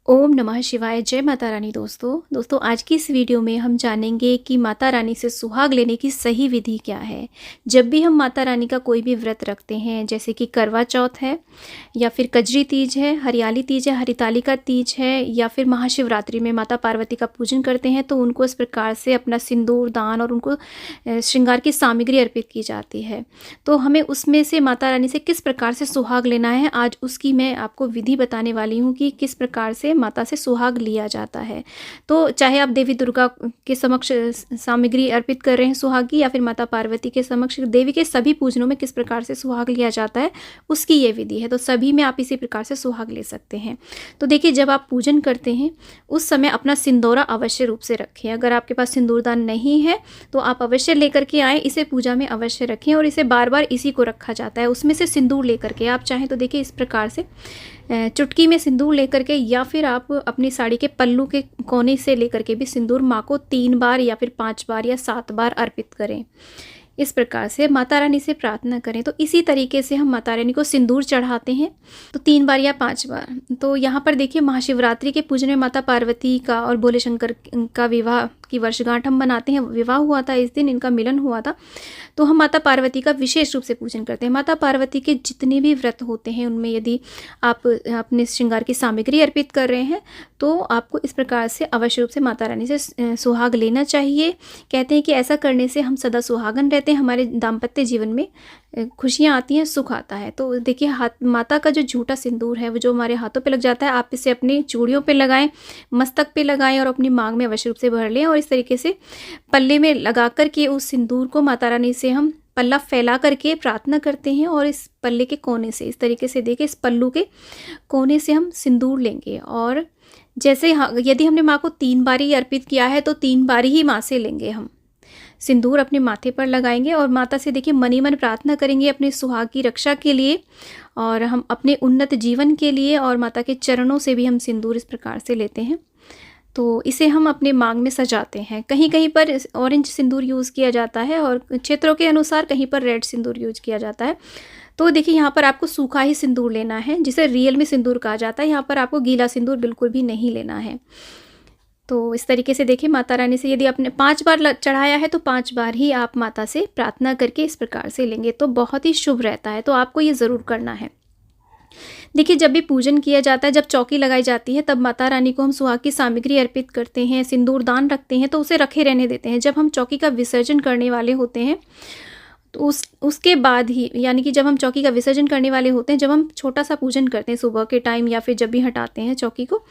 ओम नमः शिवाय। जय माता रानी। दोस्तों आज की इस वीडियो में हम जानेंगे कि माता रानी से सुहाग लेने की सही विधि क्या है। जब भी हम माता रानी का कोई भी व्रत रखते हैं, जैसे कि करवा चौथ है या फिर कजरी तीज है, हरियाली तीज है, हरितालिका तीज है या फिर महाशिवरात्रि में माता पार्वती का पूजन करते हैं, तो उनको इस प्रकार से अपना सिंदूर दान और उनको श्रृंगार की सामग्री अर्पित की जाती है। तो हमें उसमें से माता रानी से किस प्रकार से सुहाग लेना है, आज उसकी मैं आपको विधि बताने वाली हूँ कि किस प्रकार से माता से सुहाग लिया जाता है। तो चाहे आप देवी दुर्गा के समक्ष सामग्री अर्पित कर रहे हैं सुहाग की, या फिर माता पार्वती के समक्ष देवी के सभी पूजनों में किस प्रकार से सुहाग लिया जाता है, उसकी ये विधि है। तो सभी में आप इसी प्रकार से सुहाग ले सकते हैं। तो देखिए, जब आप पूजन करते हैं उस समय अपना सिंदूरा अवश्य रूप से रखें। अगर आपके पास सिंदूरदान नहीं है तो आप अवश्य लेकर के आएँ, इसे पूजा में अवश्य रखें और इसे बार बार इसी को रखा जाता है। उसमें से सिंदूर लेकर के आप चाहें तो देखिए इस प्रकार से चुटकी में सिंदूर लेकर के, या फिर आप अपनी साड़ी के पल्लू के कोने से लेकर के भी सिंदूर माँ को 3 बार या फिर 5 बार या 7 बार अर्पित करें। इस प्रकार से माता रानी से प्रार्थना करें। तो इसी तरीके से हम माता रानी को सिंदूर चढ़ाते हैं, तो 3 बार या 5 बार। तो यहाँ पर देखिए, महाशिवरात्रि के पूजन में माता पार्वती का और भोले शंकर का विवाह की वर्षगांठ हम मनाते हैं। विवाह हुआ था इस दिन, इनका मिलन हुआ था। तो हम माता पार्वती का विशेष रूप से पूजन करते हैं। माता पार्वती के जितने भी व्रत होते हैं उनमें यदि आप अपने श्रृंगार की सामग्री अर्पित कर रहे हैं तो आपको इस प्रकार से अवश्य रूप से माता रानी से सुहाग लेना चाहिए। कहते हैं कि ऐसा करने से हम सदा सुहागन रहते हैं, हमारे दाम्पत्य जीवन में खुशियाँ आती हैं, सुख आता है। तो देखिए, हाथ माता का जो झूठा सिंदूर है वो जो हमारे हाथों पे लग जाता है, आप इसे अपनी चूड़ियों पे लगाएं, मस्तक पे लगाएं और अपनी मांग में अवश्य रूप से भर लें। और इस तरीके से पल्ले में लगा कर के उस सिंदूर को माता रानी से हम पल्ला फैला करके प्रार्थना करते हैं, और इस पल्ले के कोने से इस तरीके से देखिए, इस पल्लू के कोने से हम सिंदूर लेंगे। और जैसे यदि हमने माँ को 3 बारी अर्पित किया है तो 3 बारी ही माँ से लेंगे, हम सिंदूर अपने माथे पर लगाएंगे और माता से देखिए मन ही मन प्रार्थना करेंगे अपने सुहाग की रक्षा के लिए और हम अपने उन्नत जीवन के लिए। और माता के चरणों से भी हम सिंदूर इस प्रकार से लेते हैं। तो इसे हम अपने मांग में सजाते हैं। कहीं कहीं पर ऑरेंज सिंदूर यूज़ किया जाता है और क्षेत्रों के अनुसार कहीं पर रेड सिंदूर यूज किया जाता है। तो देखिए, यहाँ पर आपको सूखा ही सिंदूर लेना है, जिसे रियल में सिंदूर कहा जाता है। यहाँ पर आपको गीला सिंदूर बिल्कुल भी नहीं लेना है। तो इस तरीके से देखिए, माता रानी से यदि आपने 5 बार चढ़ाया है तो 5 बार ही आप माता से प्रार्थना करके इस प्रकार से लेंगे तो बहुत ही शुभ रहता है। तो आपको ये ज़रूर करना है। देखिए, जब भी पूजन किया जाता है, जब चौकी लगाई जाती है, तब माता रानी को हम सुहाग की सामग्री अर्पित करते हैं, सिंदूर दान रखते हैं, तो उसे रखे रहने देते हैं। जब हम चौकी का विसर्जन करने वाले होते हैं तो उसके बाद ही, यानी कि जब हम चौकी का विसर्जन करने वाले होते हैं, जब हम छोटा सा पूजन करते हैं सुबह के टाइम या फिर जब भी हटाते हैं चौकी को,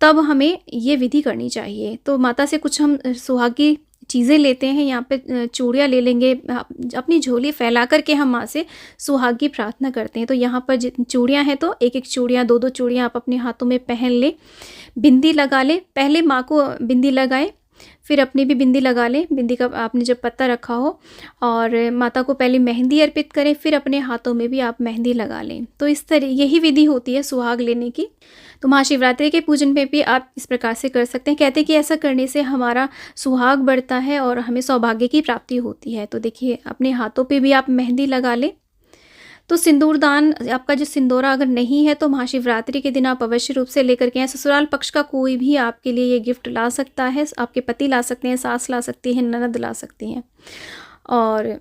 तब हमें ये विधि करनी चाहिए। तो माता से कुछ हम सुहाग की चीज़ें लेते हैं। यहाँ पे चूड़ियाँ ले लेंगे, अपनी झोली फैला करके हम माँ से सुहाग की प्रार्थना करते हैं। तो यहाँ पर चूड़ियाँ हैं तो 1-1 चूड़ियाँ, 2-2 चूड़ियाँ आप अपने हाथों में पहन लें। बिंदी लगा लें, पहले माँ को बिंदी लगाएं, फिर अपनी भी बिंदी लगा लें। बिंदी का आपने जब पत्ता रखा हो, और माता को पहले मेहंदी अर्पित करें, फिर अपने हाथों में भी आप मेहंदी लगा लें। तो इस तरह यही विधि होती है सुहाग लेने की। तो महाशिवरात्रि के पूजन में भी आप इस प्रकार से कर सकते हैं। कहते हैं कि ऐसा करने से हमारा सुहाग बढ़ता है और हमें सौभाग्य की प्राप्ति होती है। तो देखिए, अपने हाथों पे भी आप मेहंदी लगा लें। तो सिंदूरदान, आपका जो सिंदूरा अगर नहीं है तो महाशिवरात्रि के दिन आप अवश्य रूप से लेकर के आएँ। ससुराल पक्ष का कोई भी आपके लिए ये गिफ्ट ला सकता है। आपके पति ला सकते हैं, सास ला सकती है, ननद ला सकती हैं। और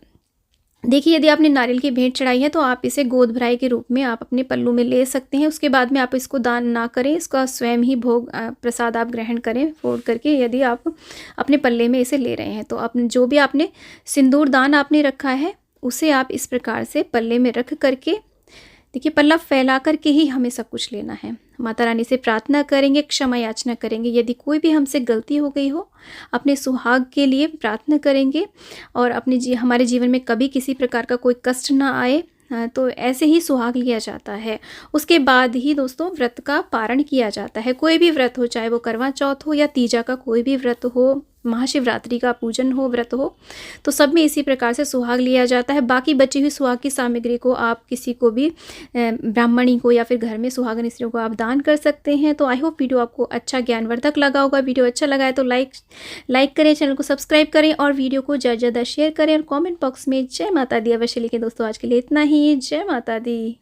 देखिए, यदि आपने नारियल की भेंट चढ़ाई है तो आप इसे गोद भराई के रूप में आप अपने पल्लू में ले सकते हैं। उसके बाद में आप इसको दान ना करें, इसका स्वयं ही भोग प्रसाद आप ग्रहण करें फोड़ करके, यदि आप अपने पल्ले में इसे ले रहे हैं। तो अपने जो भी आपने सिंदूर दान आपने रखा है उसे आप इस प्रकार से पल्ले में रख करके, देखिए, पल्ला फैला करके ही हमें सब कुछ लेना है। माता रानी से प्रार्थना करेंगे, क्षमा याचना करेंगे। यदि कोई भी हमसे गलती हो गई हो, अपने सुहाग के लिए प्रार्थना करेंगे और हमारे जीवन में कभी किसी प्रकार का कोई कष्ट ना आए। तो ऐसे ही सुहाग लिया जाता है। उसके बाद ही दोस्तों व्रत का पारण किया जाता है। कोई भी व्रत हो, चाहे वो करवा चौथ हो या तीजा का कोई भी व्रत हो, महाशिवरात्रि का पूजन हो, व्रत हो, तो सब में इसी प्रकार से सुहाग लिया जाता है। बाकी बची हुई सुहाग की सामग्री को आप किसी को भी, ब्राह्मणी को या फिर घर में सुहागन स्त्रियों को आप दान कर सकते हैं। तो आई होप वीडियो आपको अच्छा ज्ञानवर्धक लगा होगा। वीडियो अच्छा लगा है तो लाइक करें, चैनल को सब्सक्राइब करें और वीडियो को ज़्यादा से ज़्यादा शेयर करें और कमेंट बॉक्स में जय माता दी अवश्य लिखें। दोस्तों आज के लिए इतना ही। जय माता दी।